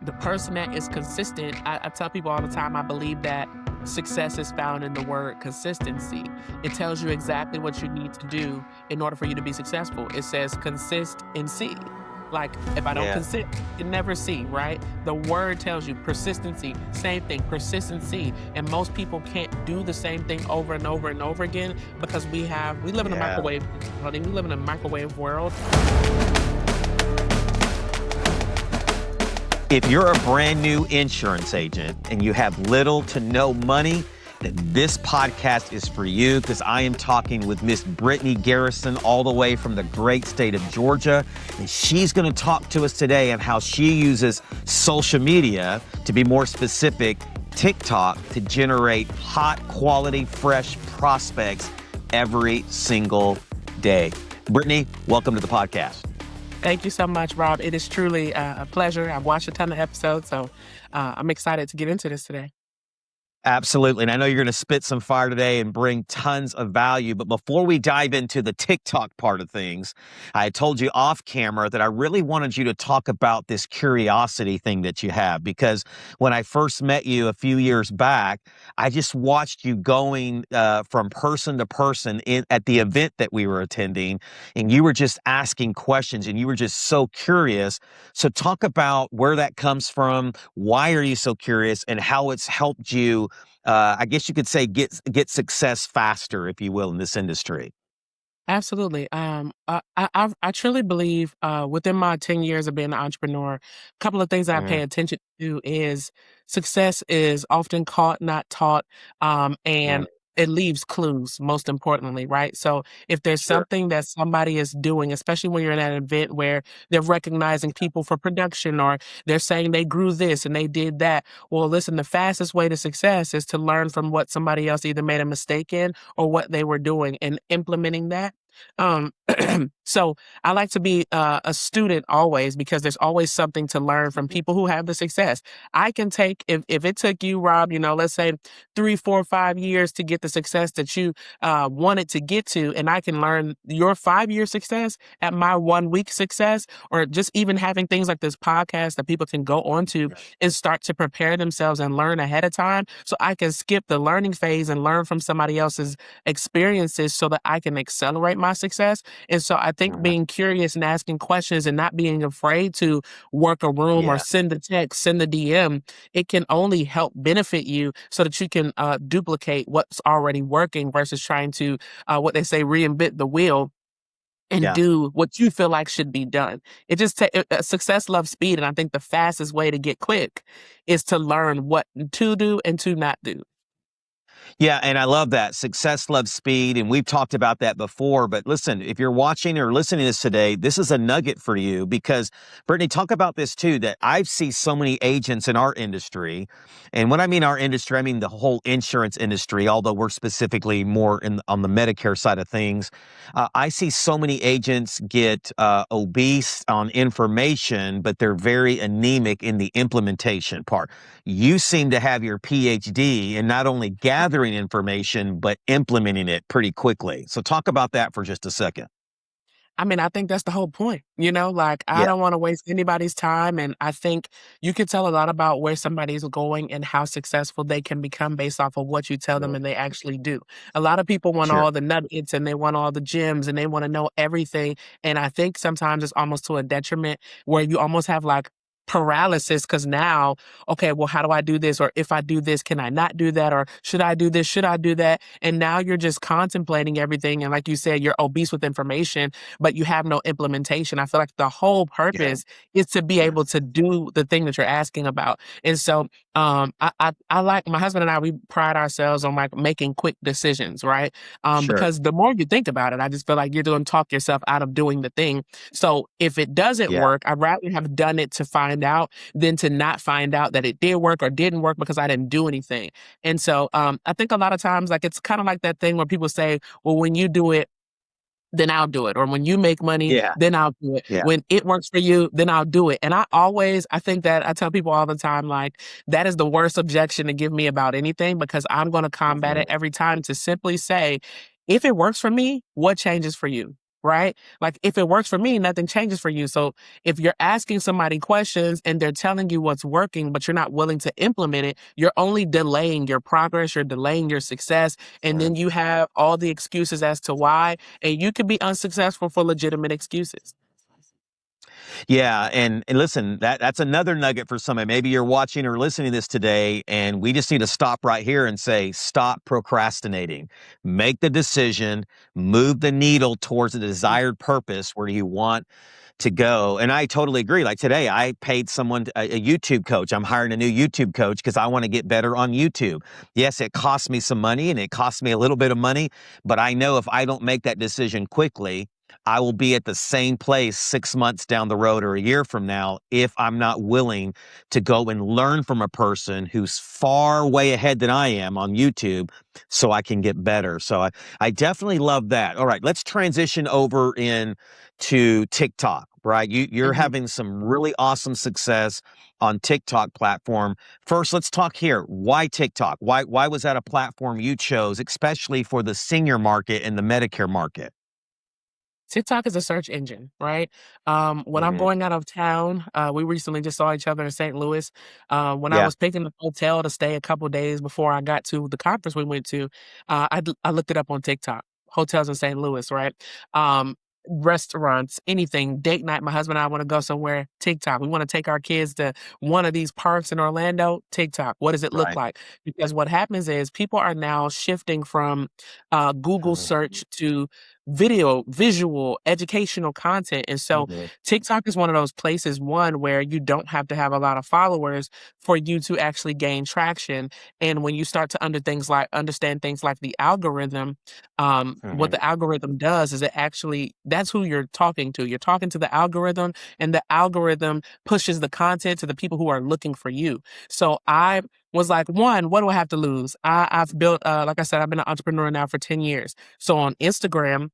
the person that is consistent, I tell people all the time, I believe that success is found in the word consistency. It tells you exactly what you need to do in order for you to be successful. It says consist and see. Like if I don't Yeah. consist, you can never see, right? The word tells you persistency, same thing, persistency. And most people can't do the same thing over and over and over again because we live in a Yeah. microwave, we live in a microwave world. If you're a brand new insurance agent and you have little to no money, then this podcast is for you because I am talking with Miss Brittany Garrison all the way from the great state of Georgia. And she's going to talk to us today on how she uses social media, to be more specific, TikTok, to generate hot, quality, fresh prospects every single day. Brittany, welcome to the podcast. Thank you so much, Rob. It is truly a pleasure. I've watched a ton of episodes, so I'm excited to get into this today. Absolutely. And I know you're going to spit some fire today and bring tons of value. But before we dive into the TikTok part of things, I told you off camera that I really wanted you to talk about this curiosity thing that you have. Because when I first met you a few years back, I just watched you going from person to person at the event that we were attending. And you were just asking questions and you were just so curious. So talk about where that comes from. Why are you so curious and how it's helped you, I guess you could say, get success faster, if you will, in this industry. Absolutely. I truly believe within my 10 years of being an entrepreneur, a couple of things that I pay Mhm. attention to is success is often caught, not taught, Mhm. and it leaves clues, most importantly, right? So if there's Sure. something that somebody is doing, especially when you're in an event where they're recognizing people for production or they're saying they grew this and they did that, well, listen, the fastest way to success is to learn from what somebody else either made a mistake in or what they were doing and implementing that. Um, so I like to be a student always because there's always something to learn from people who have the success. I can take if it took you, Rob, let's say 3, 4, 5 years to get the success that you wanted to get to, and I can learn your 5 year success at my 1 week success, or just even having things like this podcast that people can go on to and start to prepare themselves and learn ahead of time, so I can skip the learning phase and learn from somebody else's experiences so that I can accelerate my success. And so I think Mhm. being curious and asking questions and not being afraid to work a room or Yeah. send a text, send a DM, it can only help benefit you so that you can duplicate what's already working versus trying to, what they say, reinvent the wheel and Yeah. do what you feel like should be done. It just success loves speed, and I think the fastest way to get quick is to learn what to do and to not do. Yeah, and I love that. Success loves speed, and we've talked about that before. But listen, if you're watching or listening to this today, this is a nugget for you because, Brittany, talk about this too, that I see so many agents in our industry. And when I mean our industry, I mean the whole insurance industry, although we're specifically more on the Medicare side of things. I see so many agents get obese on information, but they're very anemic in the implementation part. You seem to have your PhD in not only gathering information, but implementing it pretty quickly. So talk about that for just a second. I mean, I think that's the whole point, like, I Yeah, don't wanna waste anybody's time, and I think you can tell a lot about where somebody's going and how successful they can become based off of what you tell them mm, and they actually do. A lot of people want sure. all the nuggets, and they want all the gems, and they wanna know everything, and I think sometimes it's almost to a detriment where you almost have, like, paralysis because now, "Okay, well, how do I do this?" Or, "If I do this, can I not do that?" Or, "Should I do this? Should I do that?" And now you're just contemplating everything, and like you said, you're obese with information, but you have no implementation. I feel like the whole Yeah, purpose is to be yeah, able to do the thing that you're asking about. And so I like my husband and I, we pride ourselves on like making quick decisions, right? sure. Because the more you think about it, I just feel like you're doing talk yourself out of doing the thing. So if it doesn't Yeah. work, I'd rather have done it to find out than to not find out that it did work or didn't work because I didn't do anything. And so I think a lot of times like it's kind of like that thing where people say, well, when you do it, then I'll do it. Or when you make money, Yeah. then I'll do it. Yeah. When it works for you, then I'll do it. And I think that I tell people all the time, like, that is the worst objection to give me about anything because I'm going to combat Mhm. it every time to simply say, if it works for me, what changes for you? right? Like if it works for me, nothing changes for you. So if you're asking somebody questions and they're telling you what's working, but you're not willing to implement it, you're only delaying your progress, you're delaying your success, and Sure. then you have all the excuses as to why, and you could be unsuccessful for legitimate excuses. Yeah, and listen, that's another nugget for somebody. Maybe you're watching or listening to this today, and we just need to stop right here and say, stop procrastinating. Make the decision, move the needle towards the desired purpose where you want to go. And I totally agree. Like today, I paid someone, a YouTube coach. I'm hiring a new YouTube coach because I want to get better on YouTube. Yes, it costs me some money and it costs me a little bit of money, but I know if I don't make that decision quickly, I will be at the same place 6 months down the road or a year from now if I'm not willing to go and learn from a person who's far way ahead than I am on YouTube so I can get better. So I definitely love that. All right, let's transition over in to TikTok, right? You're Mhm. having some really awesome success on TikTok platform. First, let's talk here. Why TikTok? Why was that a platform you chose, especially for the senior market and the Medicare market? TikTok is a search engine, right? When I'm Hmm. going out of town, we recently just saw each other in St. Louis. When I Yeah, was picking the hotel to stay a couple days before I got to the conference we went to, I looked it up on TikTok. Hotels in St. Louis, right? Um, Restaurants, anything, date night. My husband and I want to go somewhere. TikTok. We want to take our kids to one of these parks in Orlando. TikTok. What does it look right. like? Because what happens is people are now shifting from Google Mhm, search to video, visual, educational content. And so mhm, TikTok is one of those places, one, where you don't have to have a lot of followers for you to actually gain traction. And when you start to understand things like the algorithm, what mhm, the algorithm does is it actually that's who you're talking to. You're talking to the algorithm, and the algorithm pushes the content to the people who are looking for you. So I was like, one, what do I have to lose? I've built, like I said, I've been an entrepreneur now for 10 years. So on Instagram,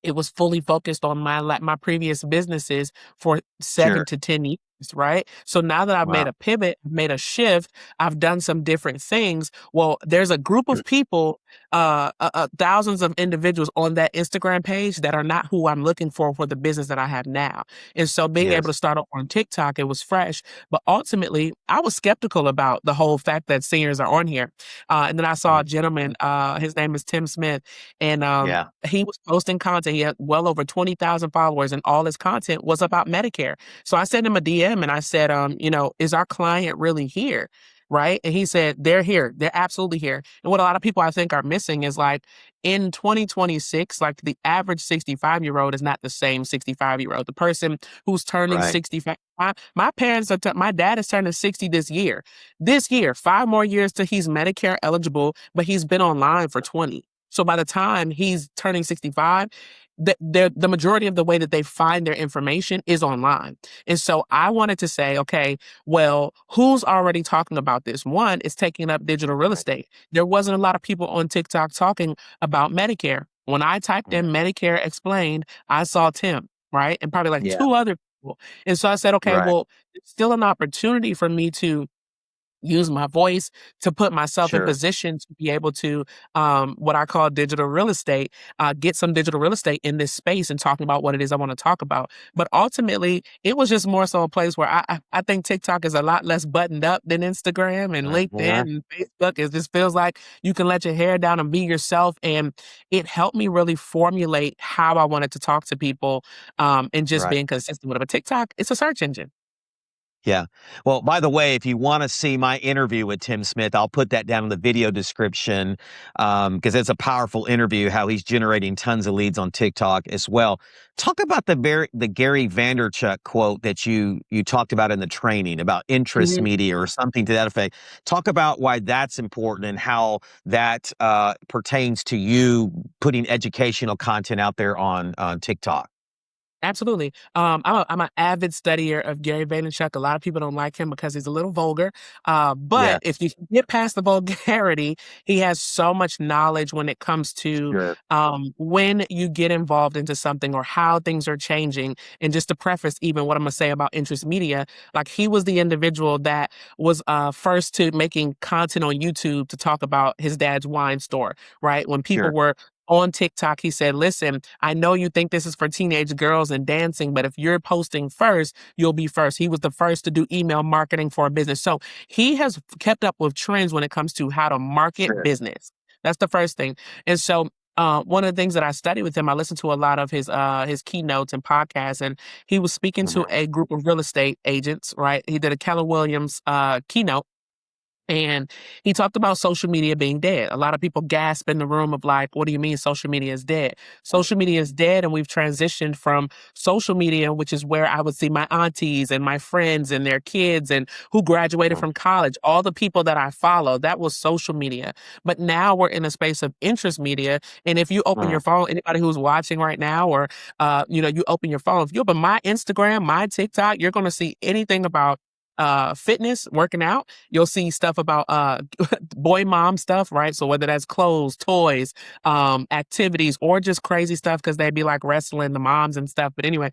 it was fully focused on my previous businesses for 7 sure. to 10 years, right? So now that I've made Wow. a pivot, made a shift, I've done some different things. Well, there's a group of people, thousands of individuals on that Instagram page that are not who I'm looking for the business that I have now. And so being able to Yes. start on TikTok, it was fresh, but ultimately I was skeptical about the whole fact that seniors are on here. And then I saw Mm, a gentleman, his name is Tim Smith, and yeah. he was posting content. He had well over 20,000 followers, and all his content was about Medicare. So I sent him a DM and I said, is our client really here? Right. And he said, they're here. They're absolutely here. And what a lot of people I think are missing is like in 2026, like the average 65-year-old is not the same 65-year-old. The person who's turning Right. 65, my parents are, my dad is turning 60 this year. This year, 5 more years till he's Medicare eligible, but he's been online for 20. So by the time he's turning 65, the majority of the way that they find their information is online. And so I wanted to say, okay, well, who's already talking about this? One is taking up digital real Right. estate. There wasn't a lot of people on TikTok talking about Medicare. When I typed Mm, in Medicare explained, I saw Tim, right? And probably like yeah. two other people. And so I said, okay, Right. well, it's still an opportunity for me to use my voice to put myself in Sure. position to be able to what I call digital real estate, get some digital real estate in this space and talking about what it is I want to talk about. But ultimately, it was just more so a place where I think TikTok is a lot less buttoned up than Instagram and LinkedIn Uh-huh. and Facebook. It just feels like you can let your hair down and be yourself. And it helped me really formulate how I wanted to talk to people, and just Right. being consistent with it. But TikTok, it's a search engine. Yeah. Well, by the way, if you want to see my interview with Tim Smith, I'll put that down in the video description because it's a powerful interview. How he's generating tons of leads on TikTok as well. Talk about the Gary Vanderchuk quote that you talked about in the training about interest media or something to that effect. Talk about why that's important and how that pertains to you putting educational content out there on TikTok. Absolutely. I'm an avid studier of Gary Vaynerchuk. A lot of people don't like him because he's a little vulgar. But Yeah. if you get past the vulgarity, he has so much knowledge when it comes to Sure. when you get involved into something or how things are changing. And just to preface, even what I'm gonna say about interest media, like he was the individual that was first to making content on YouTube to talk about his dad's wine store. Right when people Sure. were on TikTok, he said, listen, I know you think this is for teenage girls and dancing, but if you're posting first, you'll be first. He was the first to do email marketing for a business. So he has kept up with trends when it comes to how to market Sure. business. That's the first thing. And so one of the things that I studied with him, I listened to a lot of his keynotes and podcasts, and he was speaking to Mhm. a group of real estate agents, right? He did a Keller Williams keynote, and he talked about social media being dead. A lot of people gasp in the room of like, what do you mean social media is dead? Social media is dead, and we've transitioned from social media, which is where I would see my aunties and my friends and their kids and who graduated Mhm. from college, all the people that I follow, that was social media. But now we're in a space of interest media. And if you open your Mhm. phone, anybody who's watching right now, or you open your phone, if you open my Instagram, my TikTok, you're gonna see anything about fitness, working out. You'll see stuff about boy mom stuff, right? So whether that's clothes, toys, activities, or just crazy stuff because they'd be like wrestling the moms and stuff. But anyway,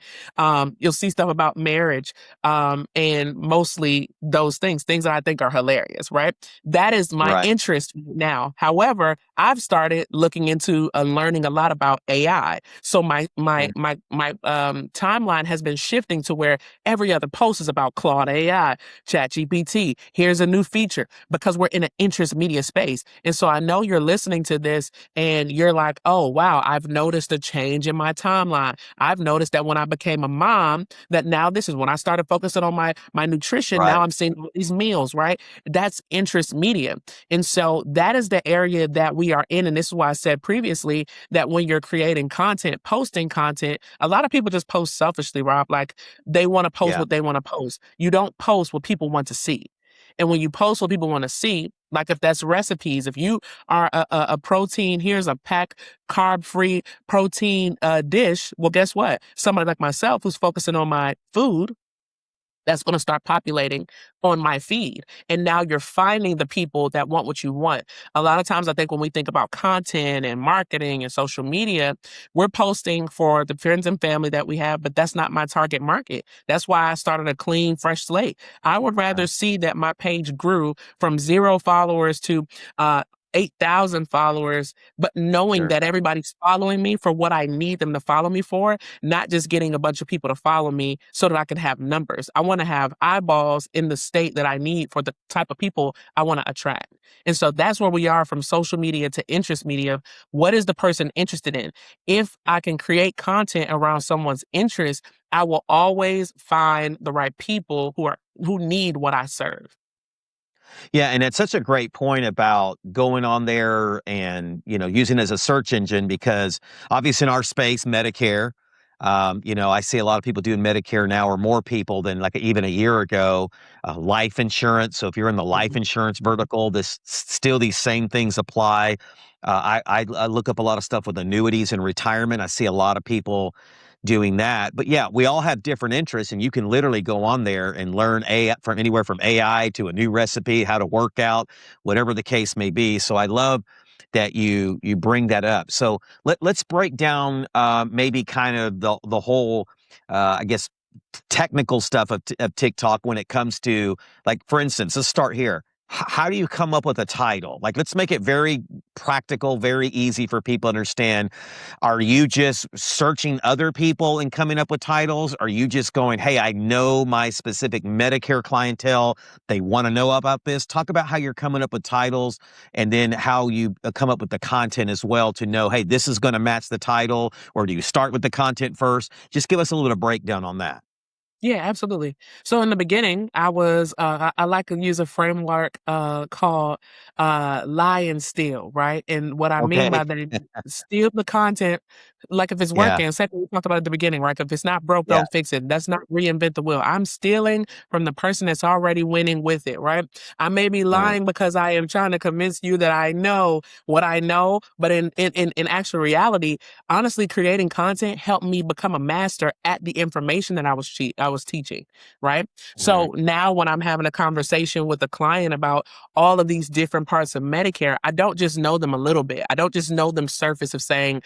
you'll see stuff about marriage, and mostly those things that I think are hilarious, right? That is my Right. interest now. However, I've started looking into learning a lot about AI. So my timeline has been shifting to where every other post is about Claude AI, ChatGPT. Here's a new feature because we're in an interest media space. And so I know you're listening to this and you're like, oh, wow, I've noticed a change in my timeline. I've noticed that when I became a mom, that now this is when I started focusing on my nutrition. Now Right. I'm seeing all these meals, right? That's interest media. And so that is the area that we are in. And this is why I said previously that when you're creating content, posting content, a lot of people just post selfishly, Rob. Like, they want to post Yeah. what they want to post. You don't post what people want to see. And when you post what people want to see, like if that's recipes, if you are a protein, here's a pack carb-free protein dish. Well, guess what? Somebody like myself who's focusing on my food, that's going to start populating on my feed. And now you're finding the people that want what you want. A lot of times, I think when we think about content and marketing and social media, we're posting for the friends and family that we have, but that's not my target market. That's why I started a clean, fresh slate. I would rather Right. see that my page grew from 0 followers to, 8,000 followers, but knowing Sure. that everybody's following me for what I need them to follow me for, not just getting a bunch of people to follow me so that I can have numbers. I want to have eyeballs in the state that I need for the type of people I want to attract. And so that's where we are from social media to interest media. What is the person interested in? If I can create content around someone's interest, I will always find the right people who need what I serve. Yeah, and it's such a great point about going on there and, using it as a search engine because obviously in our space, Medicare, I see a lot of people doing Medicare now or more people than like even a year ago. Life insurance. So if you're in the life Mhm. insurance vertical, still these same things apply. I look up a lot of stuff with annuities and retirement. I see a lot of people doing that. But yeah, we all have different interests, and you can literally go on there and learn from anywhere from AI to a new recipe, how to work out, whatever the case may be. So I love that you bring that up. So let's break down maybe kind of the whole I guess technical stuff of TikTok when it comes to, like, for instance, let's start here. How do you come up with a title? Like, let's make it very practical, very easy for people to understand. Are you just searching other people and coming up with titles? Are you just going, hey, I know my specific Medicare clientele. They want to know about this. Talk about how you're coming up with titles and then how you come up with the content as well to know, hey, this is going to match the title. Or do you start with the content first? Just give us a little bit of breakdown on that. Yeah, absolutely. So in the beginning, I like to use a framework called lie and steal, right? And what I mean Okay. by that is steal the content, like if it's Yeah. working, second we talked about at the beginning, right? If it's not broke, Yeah. don't fix it. That's not reinvent the wheel. I'm stealing from the person that's already winning with it, right? I may be Mm, lying because I am trying to convince you that I know what I know, but in actual reality, honestly, creating content helped me become a master at the information that I was teaching, right? mm, So now when I'm having a conversation with a client about all of these different parts of Medicare, I don't just know them a little bit. I don't just know them surface of saying,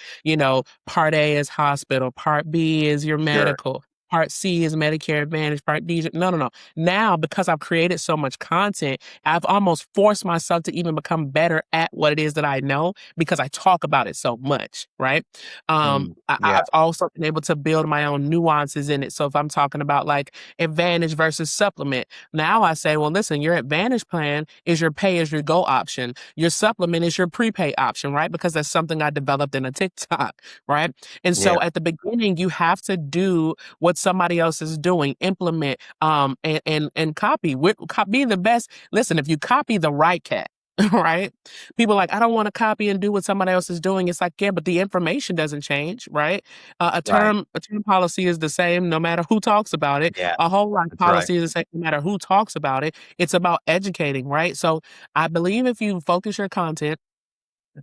part A is hospital, part B is your sure. medical, Part C is Medicare Advantage, Part D. No, no, no. Now, because I've created so much content, I've almost forced myself to even become better at what it is that I know because I talk about it so much, right? Yeah. I've also been able to build my own nuances in it. So if I'm talking about like advantage versus supplement, now I say, well, listen, your advantage plan is your pay as you go option. Your supplement is your prepay option, right? Because that's something I developed in a TikTok, right? And Yeah. so at the beginning, you have to do what somebody else is doing, implement, and copy. Be the best. Listen, if you copy the right cat, right? People are like, I don't want to copy and do what somebody else is doing. It's like, yeah, but the information doesn't change, right? Right. A term policy is the same no matter who talks about it. Yeah. A whole life That's right. policy is the same no matter who talks about it. It's about educating, right? So I believe if you focus your content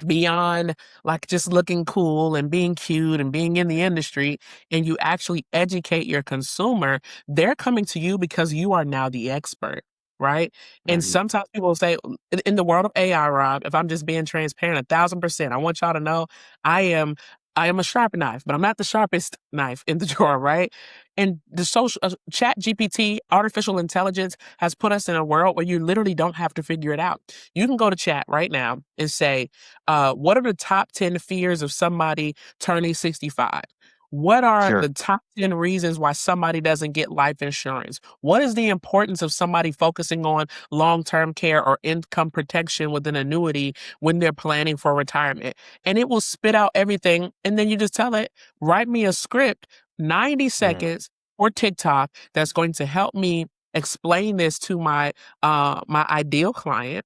beyond like just looking cool and being cute and being in the industry, and you actually educate your consumer, they're coming to you because you are now the expert, right? And Mhm. sometimes people will say, in the world of AI, Rob, if I'm just being transparent, 1,000%, I want y'all to know I am I am a sharp knife, but I'm not the sharpest knife in the drawer, right? And the social chat GPT, artificial intelligence, has put us in a world where you literally don't have to figure it out. You can go to chat right now and say, what are the top 10 fears of somebody turning 65? What are Sure. the top 10 reasons why somebody doesn't get life insurance? What is the importance of somebody focusing on long term care or income protection with an annuity when they're planning for retirement? And it will spit out everything. And then you just tell it, write me a script, 90 Mm. seconds for TikTok that's going to help me explain this to my ideal client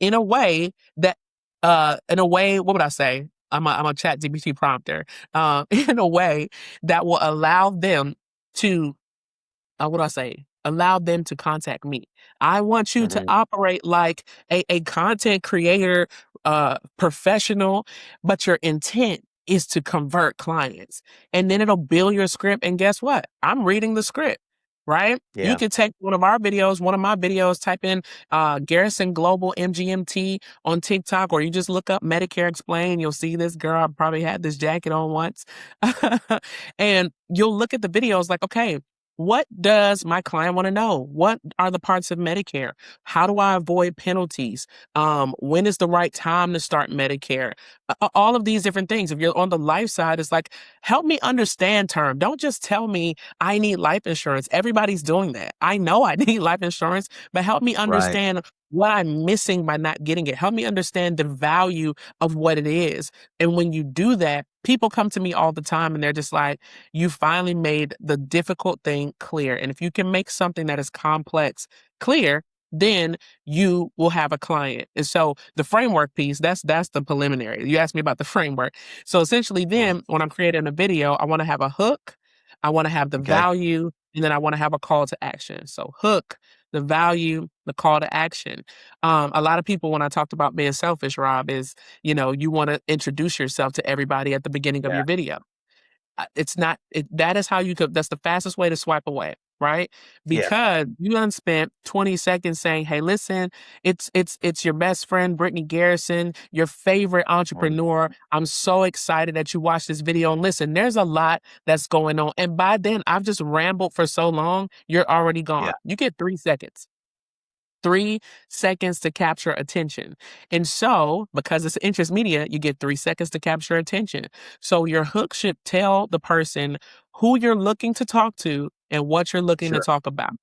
in a way that what would I say? I'm a chat GPT prompter. In a way that will allow them to what do I say? Allow them to contact me. I want you to Mhm. operate like a content creator, professional, but your intent is to convert clients. And then it'll build your script. And guess what? I'm reading the script, right? You Yeah. could take one of my videos, type in Garrison Global MGMT on TikTok, or you just look up Medicare Explain. You'll see this girl. I probably had this jacket on once. And you'll look at the videos like, okay, what does my client want to know? What are the parts of Medicare? How do I avoid penalties? When is the right time to start Medicare? All of these different things. If you're on the life side, it's like, help me understand term. Don't just tell me I need life insurance. Everybody's doing that. I know I need life insurance, but help me Right. understand what I'm missing by not getting it. Help me understand the value of what it is. And when you do that, people come to me all the time and they're just like, you finally made the difficult thing clear. And if you can make something that is complex clear, then you will have a client. And so the framework piece, that's the preliminary. You asked me about the framework. So essentially Mm. then when I'm creating a video, I want to have a hook, I want to have the Okay. value, and then I want to have a call to action. So hook, the value, the call to action. A lot of people, when I talked about being selfish, Rob, is, you want to introduce yourself to everybody at the beginning of Yeah. your video. It's not that is how you could that's the fastest way to swipe away, right? Yeah. Because you done spent 20 seconds saying, "Hey, listen, it's your best friend, Brittany Garrison, your favorite Mm. entrepreneur. I'm so excited that you watched this video. And listen, there's a lot that's going on." And by then, I've just rambled for so long, you're already Yeah. gone. You get 3 seconds. 3 seconds to capture attention. And so, because it's interest media, you get 3 seconds to capture attention. So your hook should tell the person who you're looking to talk to and what you're looking to Sure. talk about.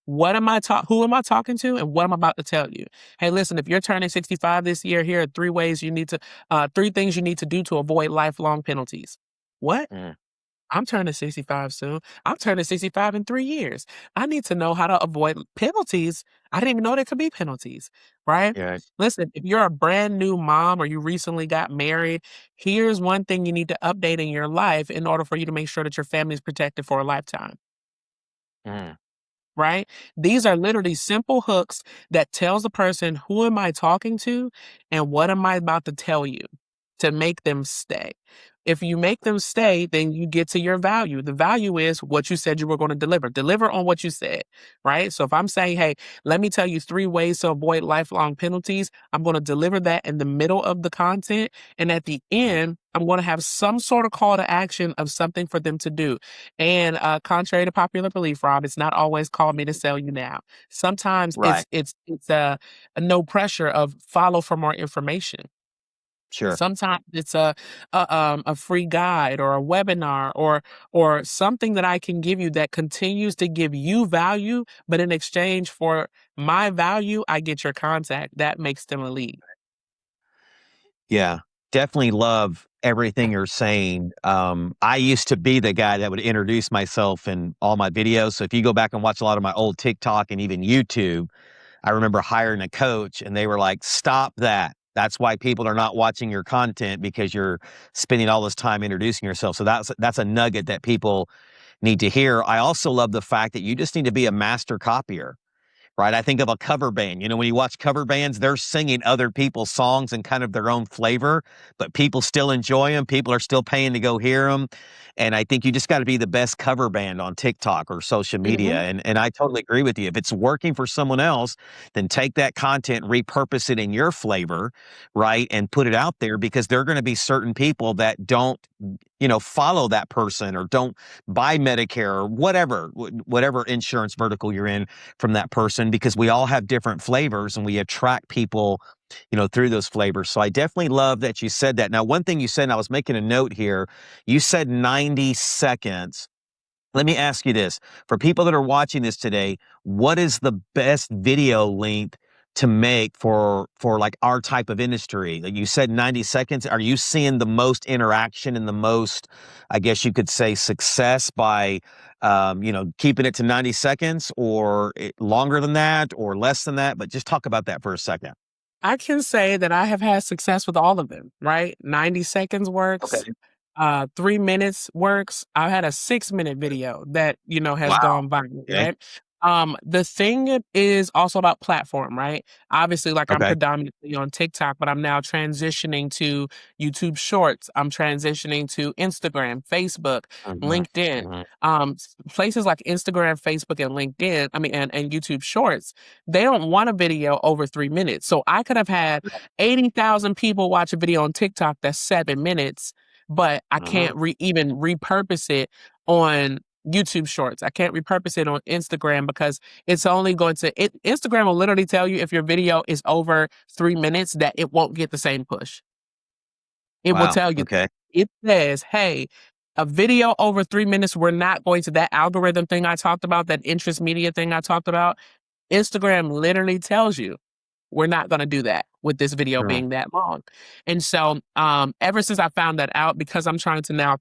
Who am I talking to and what I'm about to tell you? Hey, listen, if you're turning 65 this year, here are three things you need to do to avoid lifelong penalties. What? Mm. I'm turning 65 soon. I'm turning 65 in 3 years. I need to know how to avoid penalties. I didn't even know there could be penalties, right? Yeah. Listen, if you're a brand new mom or you recently got married, here's one thing you need to update in your life in order for you to make sure that your family is protected for a lifetime, Mm. right? These are literally simple hooks that tells the person, who am I talking to and what am I about to tell you? to make them stay. If you make them stay, then you get to your value. The value is what you said you were going to deliver. Deliver on what you said, right? So if I'm saying, hey, let me tell you 3 ways to avoid lifelong penalties, I'm going to deliver that in the middle of the content. And at the end, I'm going to have some sort of call to action of something for them to do. And contrary to popular belief, Rob, it's not always call me to sell you now. Sometimes Right. it's a no pressure of follow for more information. Sure. Sometimes it's a free guide or a webinar or something that I can give you that continues to give you value, but in exchange for my value, I get your contact. That makes them a lead. Yeah, definitely love everything you're saying. I used to be the guy that would introduce myself in all my videos. So if you go back and watch a lot of my old TikTok and even YouTube, I remember hiring a coach and they were like, stop that. That's why people are not watching your content because you're spending all this time introducing yourself. So that's a nugget that people need to hear. I also love the fact that you just need to be a master copier. Right? I think of a cover band. You know, when you watch cover bands, they're singing other people's songs in kind of their own flavor, but people still enjoy them. People are still paying to go hear them. And I think you just got to be the best cover band on TikTok or social media. Mhm. And I totally agree with you. If it's working for someone else, then take that content, repurpose it in your flavor, right? And put it out there because there are going to be certain people that don't, follow that person or don't buy Medicare or whatever insurance vertical you're in from that person because we all have different flavors and we attract people, through those flavors. So I definitely love that you said that. Now, one thing you said, and I was making a note here, you said 90 seconds. Let me ask you this. For people that are watching this today, what is the best video length to make for like our type of industry? Like you said 90 seconds. Are you seeing the most interaction and the most, I guess you could say, success by keeping it to 90 seconds or longer than that or less than that? But just talk about that for a second. I can say that I have had success with all of them, right? 90 seconds works. Okay. 3 minutes works. I had a 6-minute video that, has Wow. gone viral, Okay. right? The thing is also about platform, right? Obviously, like I'm Okay. predominantly on TikTok, but I'm now transitioning to YouTube Shorts. I'm transitioning to Instagram, Facebook, Mhm, LinkedIn. mhm. Places like Instagram, Facebook, and LinkedIn, and YouTube Shorts, they don't want a video over 3 minutes. So I could have had 80,000 people watch a video on TikTok that's 7 minutes, but I Mhm. can't even repurpose it on YouTube Shorts. I can't repurpose it on Instagram because it's only going to Instagram will literally tell you if your video is over 3 minutes that it won't get the same push. It will Wow. tell you. Okay. It says, "Hey, a video over 3 minutes, we're not going to," that algorithm thing I talked about, that interest media thing I talked about. Instagram literally tells you, we're not gonna do that with this video Sure. being that long. And so, ever since I found that out, because I'm trying to now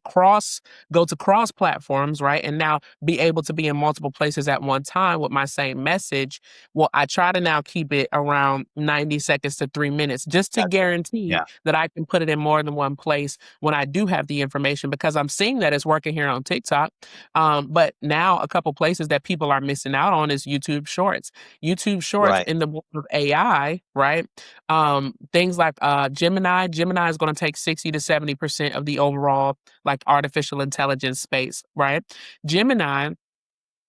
go to cross platforms, right? And now be able to be in multiple places at one time with my same message. Well, I try to now keep it around 90 seconds to 3 minutes just to Gotcha. guarantee Yeah. that I can put it in more than one place when I do have the information because I'm seeing that it's working here on TikTok. But now a couple places that people are missing out on is YouTube Shorts. YouTube Shorts Right. in the world of AI, right? Things like Gemini is going to take 60 to 70% of the overall like artificial intelligence space, right? Gemini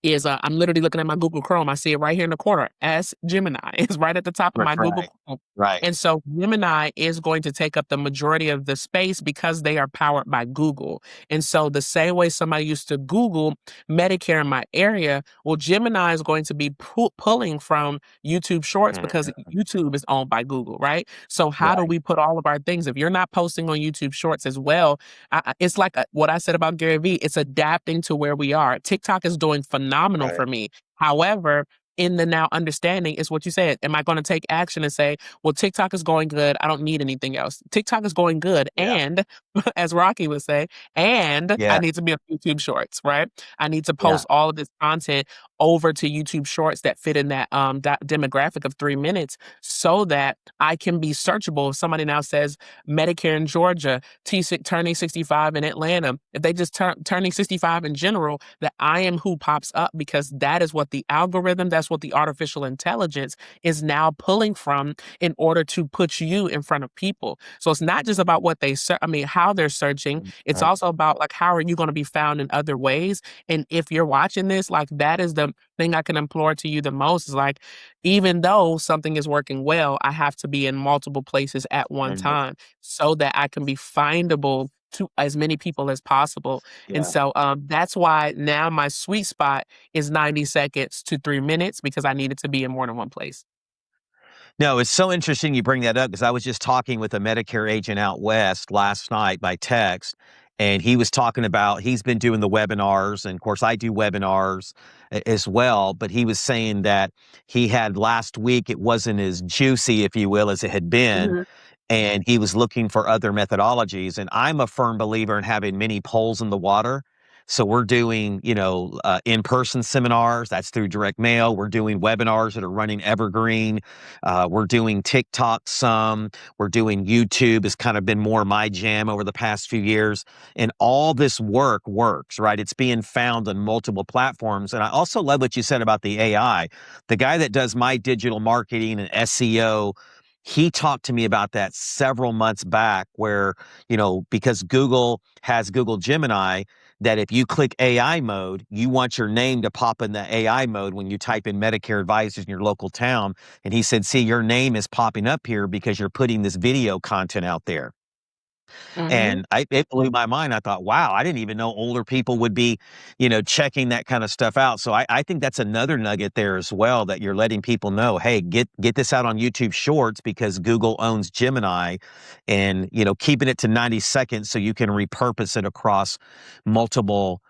is I'm literally looking at my Google Chrome. I see it right here in the corner. S Gemini. It's right at the top of Right. my Google Right. Chrome. Right. And so Gemini is going to take up the majority of the space because they are powered by Google. And so the same way somebody used to Google Medicare in my area, well, Gemini is going to be pulling from YouTube Shorts because Mhm. YouTube is owned by Google, right? So how do Right. we put all of our things? If you're not posting on YouTube Shorts as well, it's like what I said about Gary Vee. It's adapting to where we are. TikTok is doing phenomenal Right. for me. However, in the now understanding is what you said. Am I going to take action and say, well, TikTok is going good. I don't need anything else. TikTok is going good. Yeah. And as Rocky would say, and I Yeah. need to be on YouTube Shorts, right? I need to Yeah. post all of this content over to YouTube Shorts that fit in that demographic of 3 minutes so that I can be searchable. If somebody now says Medicare in Georgia, turning 65 in Atlanta, if they just turning 65 in general, that I am who pops up because that is what the algorithm, that's what the artificial intelligence is now pulling from in order to put you in front of people. So it's not just about what they I mean, how they're searching. It's Right. also about like how are you going to be found in other ways. And if you're watching this, like that is the thing I can implore to you the most is like, even though something is working well, I have to be in multiple places at one Mhm. time so that I can be findable to as many people as possible. And Yeah. so that's why now my sweet spot is 90 seconds to 3 minutes because I needed to be in more than one place. No, it's so interesting you bring that up because I was just talking with a Medicare agent out west last night by text, and he was talking about he's been doing the webinars, and of course I do webinars as well. But he was saying that he had last week it wasn't as juicy, if you will, as it had been, Mhm. and he was looking for other methodologies. And I'm a firm believer in having many poles in the water. So we're doing, in-person seminars. That's through direct mail. We're doing webinars that are running evergreen. We're doing TikTok some. We're doing YouTube. Has kind of been more my jam over the past few years. And all this work works, right? It's being found on multiple platforms. And I also love what you said about the AI. The guy that does my digital marketing and SEO, he talked to me about that several months back where, because Google has Google Gemini, that if you click AI mode, you want your name to pop in the AI mode when you type in Medicare advisors in your local town. And he said, see, your name is popping up here because you're putting this video content out there. Mhm. And it blew my mind. I thought, wow, I didn't even know older people would be, checking that kind of stuff out. So I think that's another nugget there as well that you're letting people know, hey, get this out on YouTube Shorts because Google owns Gemini, and keeping it to 90 seconds so you can repurpose it across multiple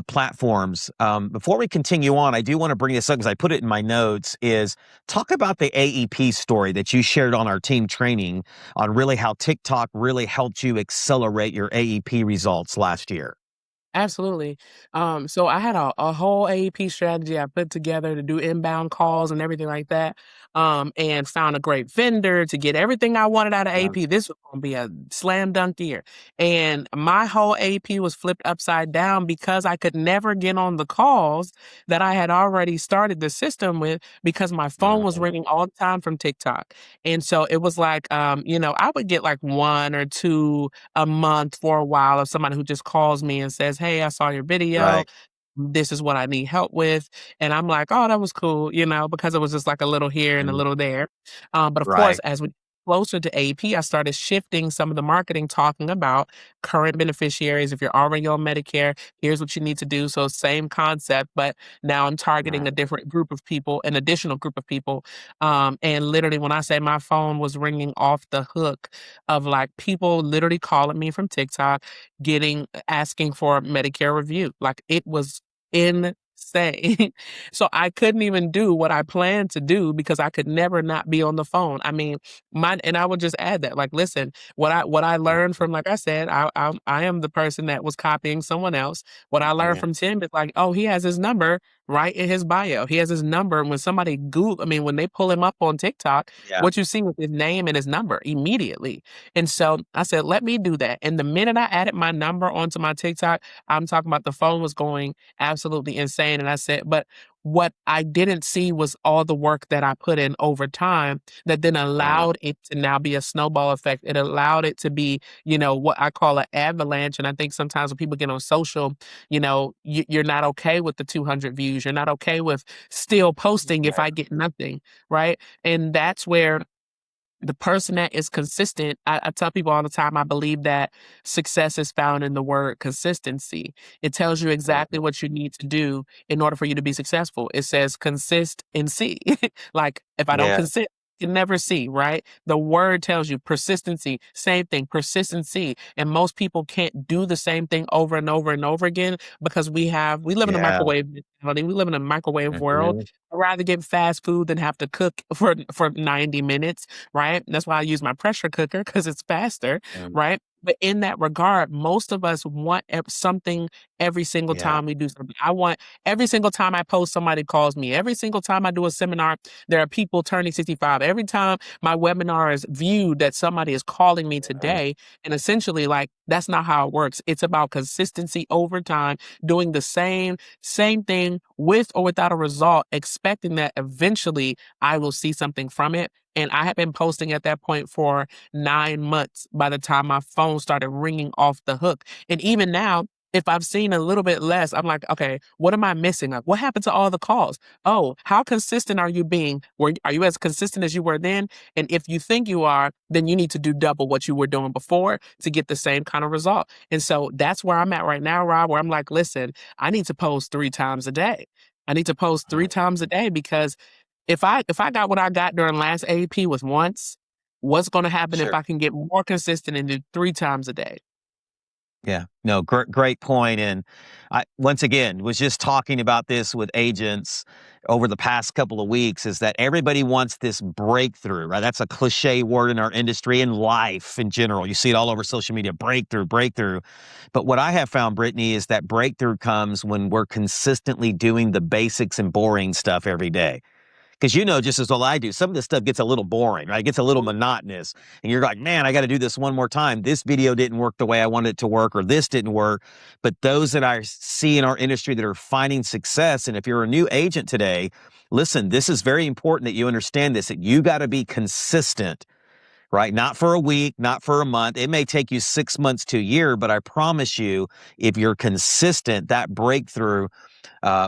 platforms. Before we continue on, I do want to bring this up because I put it in my notes. Is talk about the AEP story that you shared on our team training on really how TikTok really helped you accelerate your AEP results last year. Absolutely. So I had a whole AEP strategy I put together to do inbound calls and everything like that. And found a great vendor to get everything I wanted out of Yeah. AP. This was gonna be a slam dunk year. And my whole AP was flipped upside down because I could never get on the calls that I had already started the system with because my phone was Right. ringing all the time from TikTok. And so it was like, I would get like one or two a month for a while of somebody who just calls me and says, "Hey, I saw your video. Right. This is what I need help with." And I'm like, "Oh, that was cool," because it was just like a little here and a Mhm. little there. But of course, Right. as we closer to AP, I started shifting some of the marketing talking about current beneficiaries. If you're already on Medicare, here's what you need to do. So same concept, but now I'm targeting Right. a different group of people, an additional group of people. And literally when I say my phone was ringing off the hook of like people literally calling me from TikTok, asking for a Medicare review. Like it was insane. So I couldn't even do what I planned to do because I could never not be on the phone. I mean, and I would just add that, like, listen, what I learned from, like I said, I am the person that was copying someone else. What I learned Yeah. from Tim is like, oh, he has his number right in his bio. He has his number. When somebody when they pull him up on TikTok, Yeah. what you see with his name and his number immediately. And so I said, let me do that. And the minute I added my number onto my TikTok, I'm talking about the phone was going absolutely insane. And I said, but what I didn't see was all the work that I put in over time that then Right. allowed it to now be a snowball effect. It allowed it to be, what I call an avalanche. And I think sometimes when people get on social, you're not okay with the 200 views. You're not okay with still posting if Right. I get nothing. Right. And that's where the person that is consistent, I tell people all the time, I believe that success is found in the word consistency. It tells you Right. exactly what you need to do in order for you to be successful. It says consist and see. Like if I don't Yeah. consist, you can never see, right? The word tells you persistency, same thing, persistency. And most people can't do the same thing over and over and over again because we live in a Yeah. microwave mentality. We live in a microwave world. Mhm. I'd rather get fast food than have to cook for 90 minutes, right? That's why I use my pressure cooker because it's faster, Um, right? But in that regard, most of us want something every single Yeah. time we do something. I want every single time I post, somebody calls me. Every single time I do a seminar, there are people turning 65. Every time my webinar is viewed, that somebody is calling me Right. today. And essentially, like, that's not how it works. It's about consistency over time, doing the same thing with or without a result, expecting that eventually I will see something from it. And I had been posting at that point for 9 months by the time my phone started ringing off the hook. And even now, if I've seen a little bit less, I'm like, okay, what am I missing? Like, what happened to all the calls? Oh, how consistent are you being? Are you as consistent as you were then? And if you think you are, then you need to do double what you were doing before to get the same kind of result. And so that's where I'm at right now, Rob, where I'm like, listen, I need to post 3 times a day. I need to post three Right. times a day because if I got what I got during last AEP with once, what's going to happen if Sure. I can get more consistent and do 3 times a day? Yeah. No, great point. And I, once again, was just talking about this with agents over the past couple of weeks is that everybody wants this breakthrough, right? That's a cliche word in our industry and life in general. You see it all over social media, breakthrough, breakthrough. But what I have found, Brittany, is that breakthrough comes when we're consistently doing the basics and boring stuff every day. Because you know, just as well I do, some of this stuff gets a little boring, right? It gets a little monotonous. And you're like, man, I got to do this one more time. This video didn't work the way I wanted it to work, or this didn't work. But those that I see in our industry that are finding success, and if you're a new agent today, listen, this is very important that you understand this, that you got to be consistent, right? Not for a week, not for a month. It may take you 6 months to a year, but I promise you, if you're consistent, that breakthrough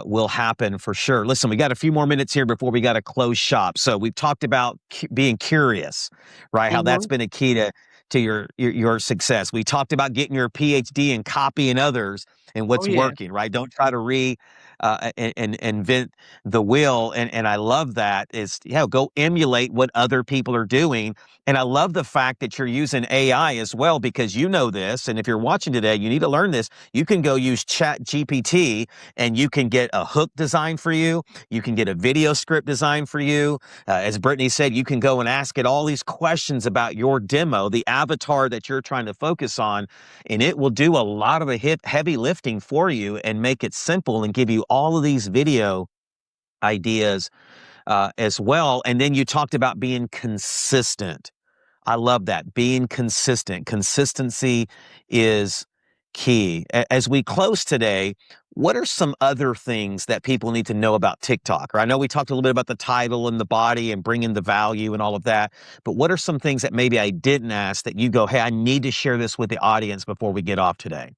will happen for sure. Listen, we got a few more minutes here before we got to close shop. So we've talked about being curious, right? How that's Mhm. been a key to your success. We talked about getting your PhD and copying others and Oh, what's yeah. working, right? Don't try to and invent the wheel. And I love that is, yeah, go emulate what other people are doing. And I love the fact that you're using AI as well, because you know this. And if you're watching today, you need to learn this. You can go use ChatGPT and you can get a hook designed for you. You can get a video script designed for you. As Brittany said, you can go and ask it all these questions about your demo, the avatar that you're trying to focus on, and it will do a lot of the heavy lifting for you and make it simple and give you all of these video ideas as well. And then you talked about being consistent. I love that. Being consistent. Consistency is key. As we close today, what are some other things that people need to know about TikTok? Or I know we talked a little bit about the title and the body and bringing the value and all of that, but what are some things that maybe I didn't ask that you go, hey, I need to share this with the audience before we get off today?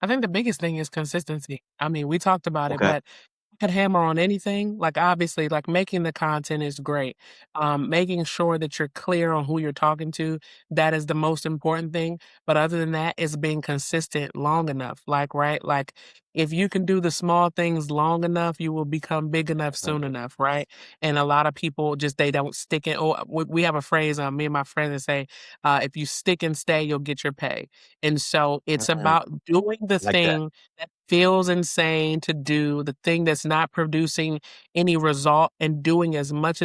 I think the biggest thing is consistency. I mean, we talked about it, Okay. but could hammer on anything. Like, obviously, like, making the content is great. Making sure that you're clear on who you're talking to, that is the most important thing. But other than that, it's being consistent long enough. Like, right? Like, if you can do the small things long enough, you will become big enough soon enough, right? And a lot of people just they don't stick it. Or we have a phrase, me and my friends that say, if you stick and stay, you'll get your pay. And so it's Mhm. about doing the Like that. thing that feels insane to do, the thing that's not producing any result, and doing as much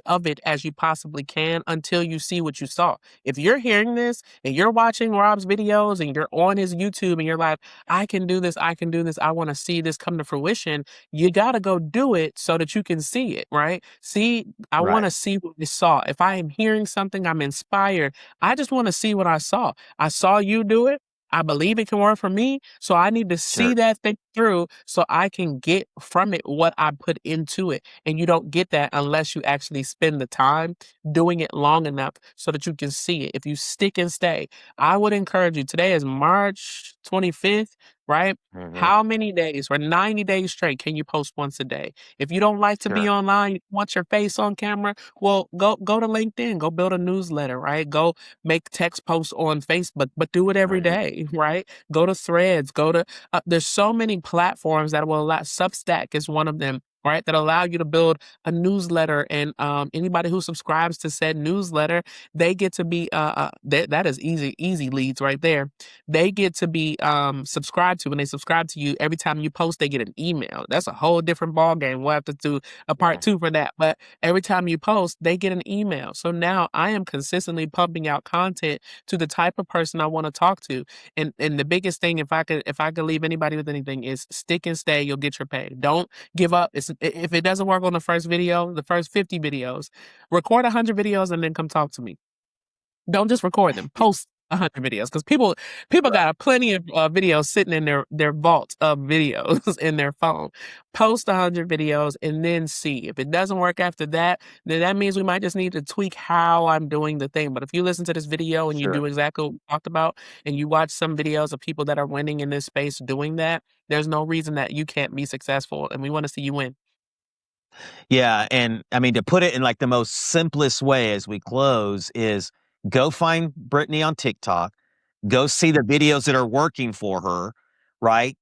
of it as you possibly can until you see what you saw. If you're hearing this and you're watching Rob's videos and you're on his YouTube and you're like, I can do this, I can do this, I want to see this come to fruition, you got to go do it so that you can see it, right? See, I want Right. to see what I saw. If I am hearing something, I'm inspired. I just want to see what I saw. I saw you do it. I believe it can work for me. So I need to see Sure. that thing through so I can get from it what I put into it. And you don't get that unless you actually spend the time doing it long enough so that you can see it. If you stick and stay, I would encourage you. Today is March 25th, right? Hmm. How many days for 90 days straight can you post once a day? If you don't like to be Sure. online, you want your face on camera, well, go to LinkedIn, go build a newsletter, right? Go make text posts on Facebook, but do it every Right. day, right? Go to Threads, there's so many platforms that will allow, Substack is one of them right? That allow you to build a newsletter, and anybody who subscribes to said newsletter, they get to be that is easy leads right there. They get to be subscribed to. When they subscribe to you, every time you post, they get an email. That's a whole different ball game. We'll have to do a part 2 for that. But every time you post, they get an email. So now I am consistently pumping out content to the type of person I want to talk to. And the biggest thing, if I could leave anybody with anything, is stick and stay. You'll get your pay. Don't give up. If it doesn't work on the first video, the first 50 videos, record 100 videos and then come talk to me. Don't just record them. Post 100 videos, because people got plenty of videos sitting in their vault of videos in their phone. Post 100 videos and then see. If it doesn't work after that, then that means we might just need to tweak how I'm doing the thing. But if you listen to this video and you do exactly what we talked about, and you watch some videos of people that are winning in this space doing that, there's no reason that you can't be successful, and we want to see you win. Yeah, and I mean, to put it in like the most simplest way as we close is go find Brittany on TikTok, go see the videos that are working for her, right?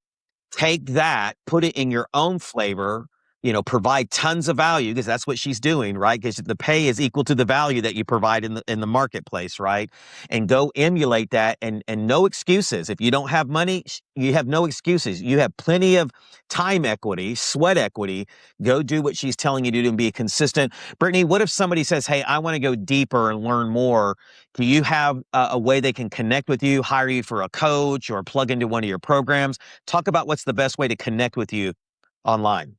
Take that, put it in your own flavor, provide tons of value, because that's what she's doing, right? Because the pay is equal to the value that you provide in the marketplace, right? And go emulate that, and no excuses. If you don't have money, you have no excuses. You have plenty of time equity, sweat equity. Go do what she's telling you to do and be consistent. Brittany, what if somebody says, hey, I want to go deeper and learn more? Do you have a way they can connect with you, hire you for a coach, or plug into one of your programs? Talk about what's the best way to connect with you online.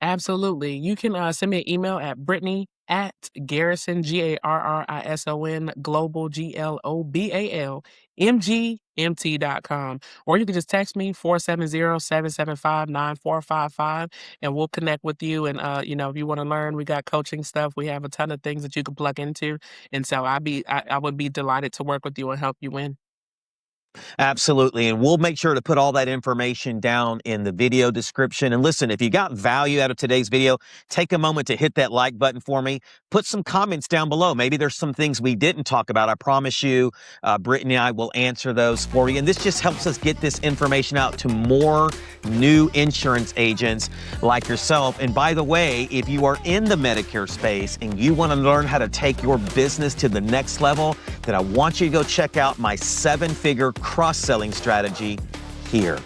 Absolutely. You can send me an email at Brittany at Garrison, Garrison, Global, GLOBALMGMT.com. Or you can just text me 470-775-9455, and we'll connect with you. And if you want to learn, we got coaching stuff. We have a ton of things that you can plug into. And so I would be delighted to work with you and help you win. Absolutely. And we'll make sure to put all that information down in the video description. And listen, if you got value out of today's video, take a moment to hit that like button for me. Put some comments down below. Maybe there's some things we didn't talk about. I promise you, Brittany and I will answer those for you. And this just helps us get this information out to more new insurance agents like yourself. And by the way, if you are in the Medicare space and you want to learn how to take your business to the next level, then I want you to go check out my 7-figure cross-selling strategy here.